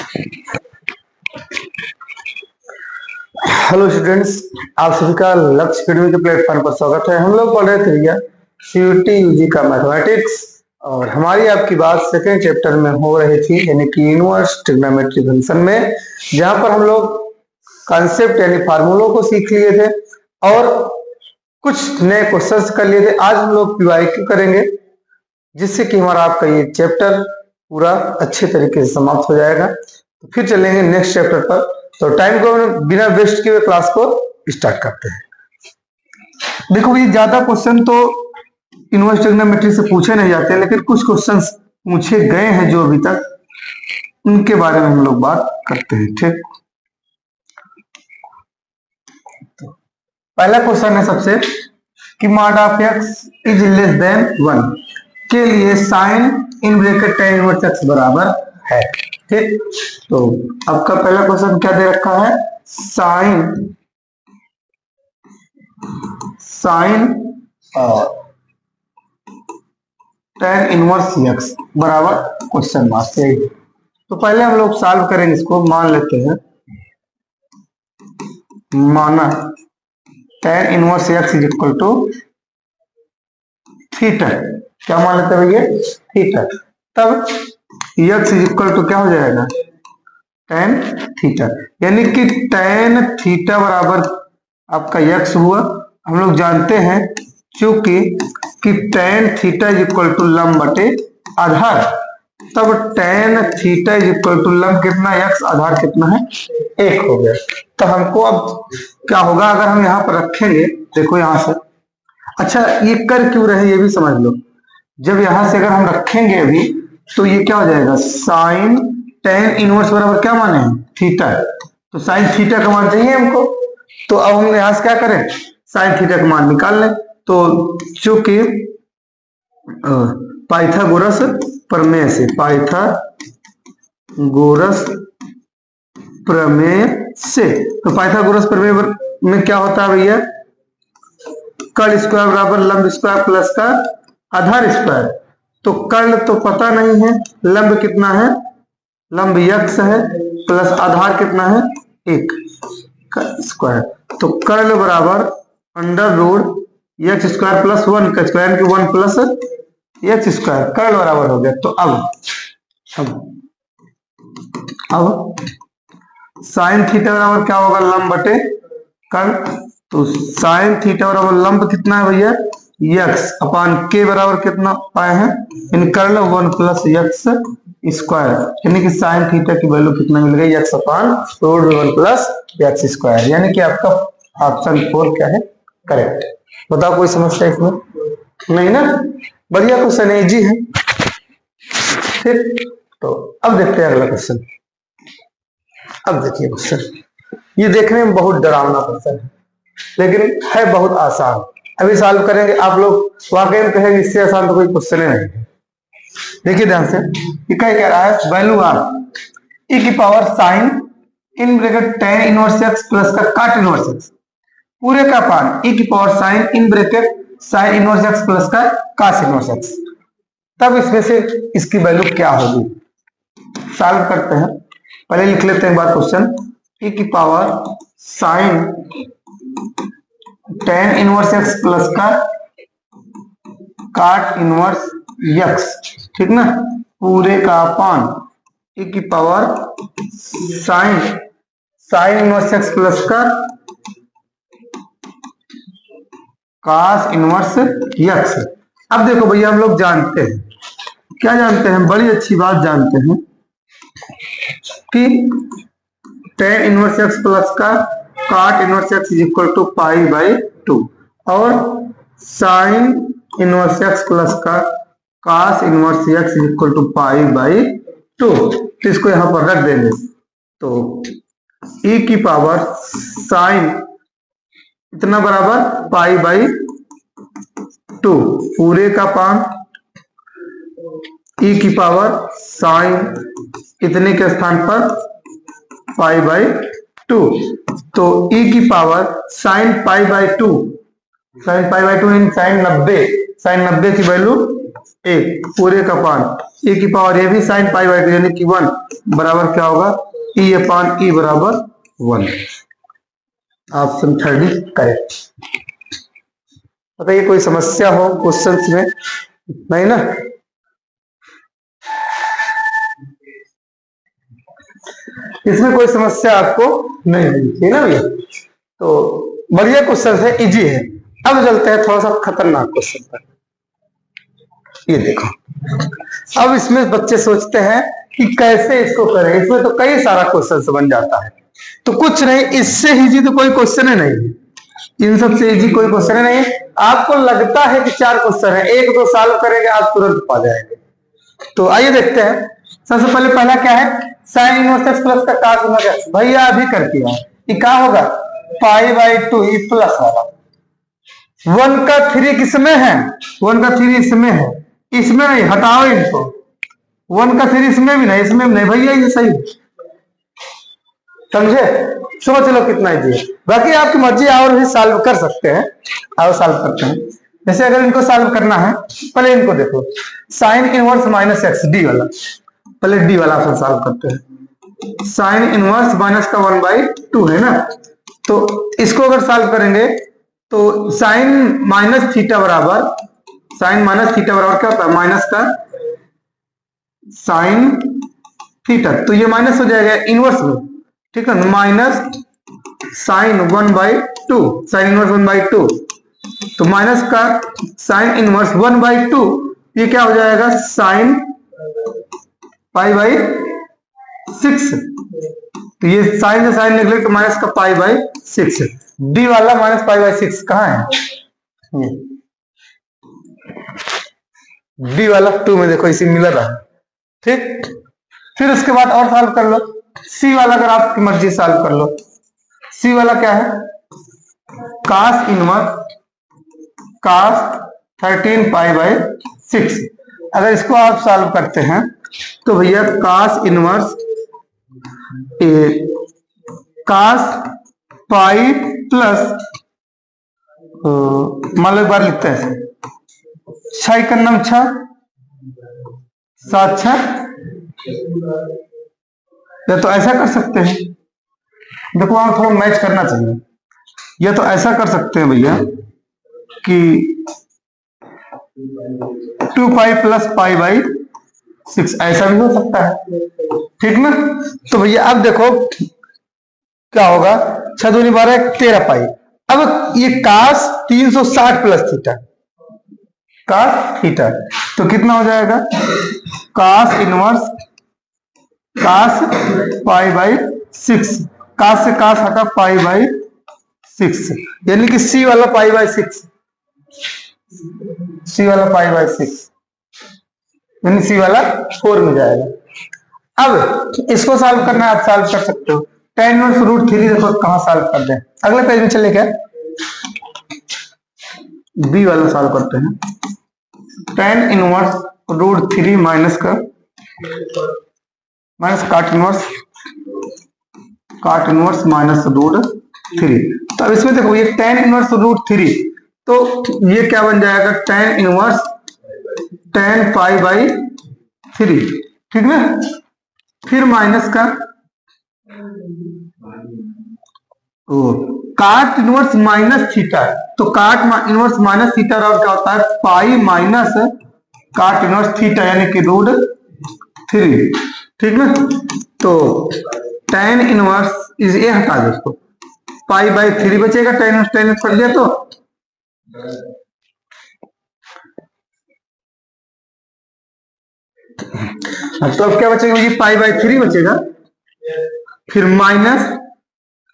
Hello students, आप सभी का लक्ष्य अकेडमी के प्लेटफॉर्म पर स्वागत है। हम लोग पढ़ रहे थे भैया सीयूटी यूजी का मैथमेटिक्स, और हमारी आपकी बात सेकेंड चैप्टर में हो रही थी, यानी कि इनवर्स ट्रिग्नोमेट्री फंक्शन में, जहां पर हम लोग कॉन्सेप्ट यानी फार्मूलों को सीख लिए थे और कुछ नए क्वेश्चंस कर लिए थे। आज हम लोग पीवाईक्यू करेंगे, जिससे कि हमारा आपका ये चैप्टर पूरा अच्छे तरीके से समाप्त हो जाएगा। तो फिर चलेंगे नेक्स्ट चैप्टर पर। तो टाइम को बिना वेस्ट किए क्लास को स्टार्ट करते हैं। देखो भाई, ज्यादा क्वेश्चन तो इनवर्स ट्रिग्नोमेट्री से पूछे नहीं जाते, लेकिन कुछ क्वेश्चन पूछे गए हैं जो अभी तक, उनके बारे में हम लोग बात करते हैं। ठीक, तो पहला क्वेश्चन है सबसे कि mod of X is less than 1 के लिए sine in bracket tan inverse X बराबर है। ठीक, तो आपका पहला क्वेश्चन क्या दे रखा है? साइन tan इनवर्स एक्स बराबर क्वेश्चन मार्क है। तो पहले हम लोग सॉल्व करेंगे इसको। मान लेते हैं, माना tan inverse x is equal to theta. क्या मान लेते हैं भैया? थीटा। तब एक्स इज इक्वल टू क्या हो जाएगा? tan थीटा, यानी कि tan थीटा बराबर आपका एक्स हुआ। हम लोग जानते हैं क्योंकि कि tan theta is equal to लंब बटे आधार। तब tan theta is equal to लंब कितना? एक्स, आधार कितना है? 1 हो गया। तो हमको अब क्या होगा अगर हम यहाँ पर रखेंगे? देखो यहाँ से, अच्छा ये कर क्यों रहे ये भी समझ लो। जब यहां से अगर हम रखेंगे अभी, तो ये क्या हो जाएगा? साइन tan इनवर्स बराबर क्या माने हैं? थीटा। तो साइन थीटा का मान चाहिए हमको, तो अब हम यहां से क्या करें? साइन थीटा का मान निकाल लें। तो चूंकि पाइथागोरस प्रमेय से, पाइथागोरस प्रमेय से, तो पाइथागोरस प्रमेय में क्या होता है भैया? कर्ण स्क्वायर बराबर लंब स्क्वायर प्लस का आधार स्क्वायर। तो कर्ण तो पता नहीं है, लंब कितना है? लंब x है, प्लस आधार कितना है? 1 स्क्वायर। तो कर्ण बराबर under root X square plus 1 का स्क्वायर, 1 प्लस एक्स स्क्वायर, कर्ण बराबर हो गया। तो अब साइन थीटा बराबर क्या होगा? लंब बटे कर्ण। तो साइन थीटा बराबर लंब कितना है भैया? एक्स अपान के बराबर कितना पाए हैं? इन कर्ण 1 प्लस एक्स स्क्वायर, यानी कि साइन थीटा की वैल्यू कितना मिल गई? X upon root 1 plus X square, यानी कि आपका ऑप्शन 4 क्या है? करेक्ट। बताओ कोई समस्या इसमें? नहीं ना? बढ़िया क्वेश्चन है, इजी है। ठीक, तो अब देखते हैं अगला क्वेश्चन। अब देखिए क्वेश्चन, ये देखने में बहुत डरावना क्वेश्चन है, लेकिन है बहुत आसान। अभी सॉल्व करेंगे, आप लोग वाकई में कहेंगे इससे आसान तो कोई क्वेश्चन नहीं है। देखिए ध्यान से, ये क्या कह रहा है? वैल्यू आर ई की power sine in bracket tan inverse x plus का काट इनवर्स एक्स पूरे का पान ई की power sine in bracket sine inverse x plus का कास इनवर्स एक्स। तब इसमें से इसकी वैल्यू क्या होगी? सॉल्व करते हैं। पहले लिख लेते हैं बात क्वेश्चन, ई की power sign tan inverse x plus का काट इनवर्स एक्स, ठीक ना, पूरे का पान ई की power sign inverse x plus का कास इनवर्स एक्स। अब देखो भैया, हम लोग जानते हैं, क्या जानते हैं? बड़ी अच्छी बात जानते हैं कि tan इनवर्स एक्स प्लस का काट inverse x is equal to pi by 2 और साइन इनवर्स एक्स प्लस का cos inverse x is equal to pi by 2। तो इसको यहां पर रख देंगे। तो e की पावर साइन इतना बराबर पाई बाई 2 पूरे का पान e की पावर साइन इतने के स्थान पर पाई बाई 2। तो e की power sine pi by 2, sine pi by 2 in sine 90, sine 90 की वैल्यू एक पूरे का पान e की पावर ए भी साइन पाई बाई 2 यानी कि 1 बराबर क्या होगा e अपान e बराबर 1। Option third is correct. बताइए कोई समस्या हो क्वेश्चंस में? नहीं ना? इसमें कोई समस्या आपको नहीं होगी ना भैया? तो बढ़िया क्वेश्चन है, इजी है। अब चलते हैं थोड़ा सा खतरनाक क्वेश्चन पर। ये देखो, अब इसमें बच्चे सोचते हैं कि कैसे इसको करें। इसमें तो कई सारा क्वेश्चन बन जाता है, तो कुछ नहीं, इससे इजी तो कोई क्वेश्चन ही नहीं, इन सबसे इजी कोई क्वेश्चन नहीं। आपको लगता है कि 4 क्वेश्चन है, 1-2 सॉल्व करेंगे आप तुरंत पा जाएंगे। तो आइए देखते हैं। सबसे पहले पहला क्या है, साइन इनवर्स एक्स प्लस का cos इनवर्स एक्स। भैया अभी कर दिया, ये क्या होगा पाई बाई 2 ई प्लस वाला। 1 का 3 किसमें है? 1 का 3 इसमें है, इसमें नहीं, हटाओ इनको। 1 का 3 इसमें भी नहीं, इसमें भी नहीं भैया, ये सही समझे? समझ लो कितना इजी है। बाकी आपकी मर्जी और भी सॉल्व कर सकते हैं, और सॉल्व करते हैं। जैसे अगर इनको सॉल्व करना है, पहले इनको देखो, sine inverse minus x D वाला, पहले डी वाला ऑप्शन सॉल्व करते हैं। साइन इनवर्स माइनस का 1/2 है ना, तो इसको अगर सॉल्व करेंगे तो साइन माइनस थीटा बराबर, साइन माइनस थीटा बराबर क्या होता है माइनस का साइन थीटा, तो ये माइनस हो जाएगा इनवर्स में, ठीक है, माइनस साइन 1/2, साइन इनवर्स 1/2, तो माइनस का साइन इनवर्स 1/2, ये क्या हो जाएगा साइन पाई बाई 6। तो ये साइन से साइन निकले तो माइनस का पाई बाई 6। डी वाला माइनस पाई बाई 6 कहाँ है? ये डी वाला 2 में देखो इसी मिल रहा है, ठीक। फिर उसके बाद और सॉल्व कर लो। सी वाला अगर आपकी मर्जी सॉल्व कर लो। सी वाला क्या है, cos inverse cos 13 pi by 6। अगर इसको आप सॉल्व करते हैं तो भैया cos inverse cos pi plus, मान लो एक बार लिखते हैं 6 का नाम 6 7 6, या तो ऐसा कर सकते हैं, देखो वहां थोड़ा मैच करना चाहिए, या तो ऐसा कर सकते हैं भैया कि 2 पाई प्लस पाई बाई 6, ऐसा भी हो सकता है, ठीक ना। तो भैया अब देखो क्या होगा, 6 दूनी 12 13 पाई। अब ये cos 360 plus theta, cos theta, तो कितना हो जाएगा cos inverse cos pi by 6, cos से cos हटा पाई बाई 6, यानी कि सी वाला पाई बाई 6, सी वाला पाई बाई 6, यानी सी वाला 4 में जाएगा। अब इसको सॉल्व करना है, आप सॉल्व कर सकते हो। tan इनवर्स रूट 3 देखो कहां सॉल्व कर दें, अगले पेज में चले क्या, बी वाला सॉल्व करते हैं। tan इनवर्स रूट 3 माइनस का माइनस काट इनवर्स माइनस रूट 3। तो अब इसमें देखो ये tan इनवर्स रूट 3, तो ये क्या बन जाएगा tan inverse tan pi by 3, ठीक ना। फिर माइनस का काट इनवर्स माइनस थीटा, तो काट इनवर्स माइनस थीटा और क्या होता है पाई माइनस काट इनवर्स थीटा, यानी कि रूट 3, ठीक ना। तो tan इनवर्स इज ए हटा दो इसको, पाई बाई 3 बचेगा, tan इनवर्स कर लिया तो अब क्या बचेगा, ये पाई बाई 3 बचेगा, फिर माइनस,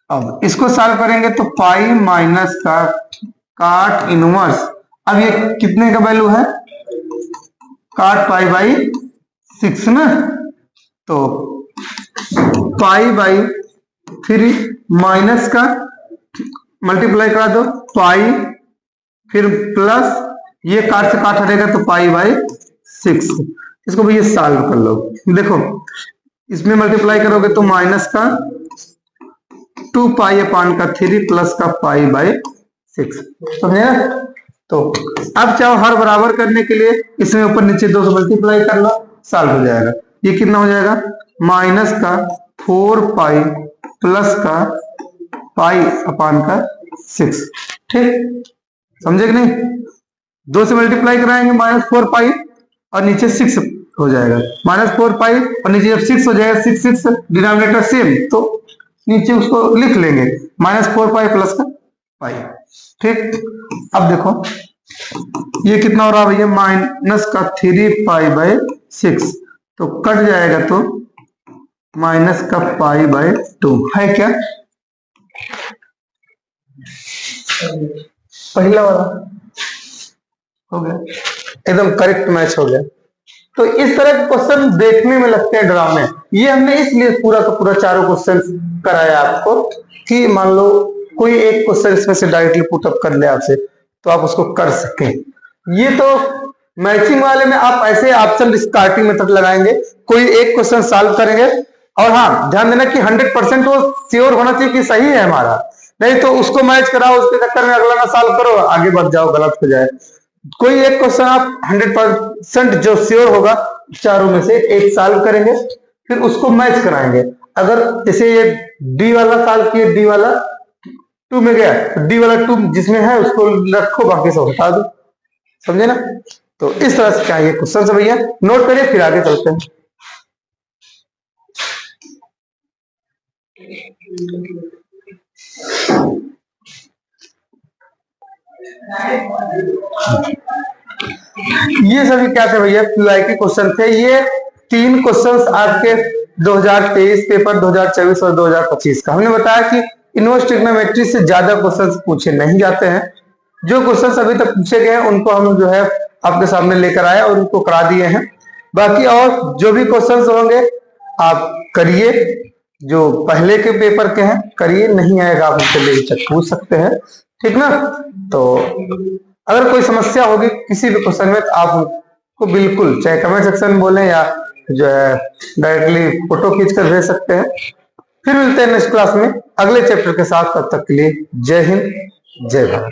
अब इसको सॉल्व करेंगे तो पाई माइनस का काट इनवर्स, अब ये कितने का वैल्यू है काट पाई बाई 6 ना, तो पाई बाई 3 माइनस का मल्टीप्लाई करा दो पाई, फिर प्लस ये काट से काट हटेगा तो पाई बाई 6। इसको भी ये सॉल्व कर लो, देखो इसमें मल्टीप्लाई करोगे तो माइनस का 2 पाई अपान का 3 प्लस का पाई बाई 6, समझे ना। तो अब चाहो हर बराबर करने के लिए इसमें ऊपर नीचे 2 से मल्टीप्लाई कर लो, सॉल्व हो जाएगा। ये कितना हो जाएगा, माइनस का 4 पाई प्लस का पाई अपान का 6। ठीक, समझे कि नहीं? 2 से मल्टीप्लाई कराएंगे -4 पाई और नीचे 6 हो जाएगा, -4 पाई और नीचे जब 6 हो जाएगा, 6 डिनोमिनेटर सेम, तो नीचे उसको लिख लेंगे -4 पाई प्लस का पाई। ठीक, अब देखो ये कितना हो रहा है भैया, माइनस का 3 पाई बाय 6, तो कट जाएगा तो माइनस का पाई बाय 2 है क्या, पहला वाला हो गया, एकदम करेक्ट मैच हो गया। तो इस तरह के क्वेश्चन देखने में लगते हैं डरावने, ये हमने इसलिए पूरा का पूरा चारों क्वेश्चन कराया आपको कि मान लो कोई एक क्वेश्चन इसमें से डायरेक्टली पुट अप कर ले आपसे, तो आप उसको कर सकें। ये तो मैचिंग वाले में आप ऐसे ऑप्शन डिस्कार्टिंग मेथड लगाएंगे, कोई एक क्वेश्चन सॉल्व करेंगे, और हाँ ध्यान देना कि 100% वो श्योर होना चाहिए कि सही है हमारा, नहीं तो उसको मैच कराओ, उसके चक्कर में अगला ना सॉल्व करो, आगे बढ़ जाओ, गलत हो जाए। कोई एक क्वेश्चन आप 100% जो श्योर होगा चारों में से एक सॉल्व करेंगे, फिर उसको मैच कराएंगे। अगर जैसे ये डी वाला सॉल्व किए, डी वाला 2 में गया, तो डी वाला 2 जिसमें है उसको रखो, बाकी सब हटा दो, समझे ना? तो इस तरह से चाहिए क्वेश्चन से भैया, नोट करिए फिर आगे चलते हैं। ये सभी क्या थे भैया, क्यूआई के क्वेश्चन थे। ये 3 क्वेश्चंस आपके 2023 पेपर, 2024 और 2025 का। हमने बताया कि इनवर्स ट्रिग्नोमेट्री से ज्यादा क्वेश्चंस पूछे नहीं जाते हैं, जो क्वेश्चंस अभी तक पूछे गए हैं उनको हम जो है आपके सामने लेकर आए और उनको करा दिए हैं। बाकी और जो भी क्वेश्चंस होंगे आप करिए, जो पहले के पेपर के हैं करिए, नहीं आएगा आप उनसे बेहिचक पूछ सकते हैं, ठीक ना? तो अगर कोई समस्या होगी किसी भी क्वेश्चन में तो आप को बिल्कुल चाहे कमेंट सेक्शन में बोलें या जो है डायरेक्टली फोटो खींच कर भेज सकते हैं। फिर मिलते हैं नेक्स्ट क्लास में अगले चैप्टर के साथ, तब तक के लिए जय हिंद, जय भारत।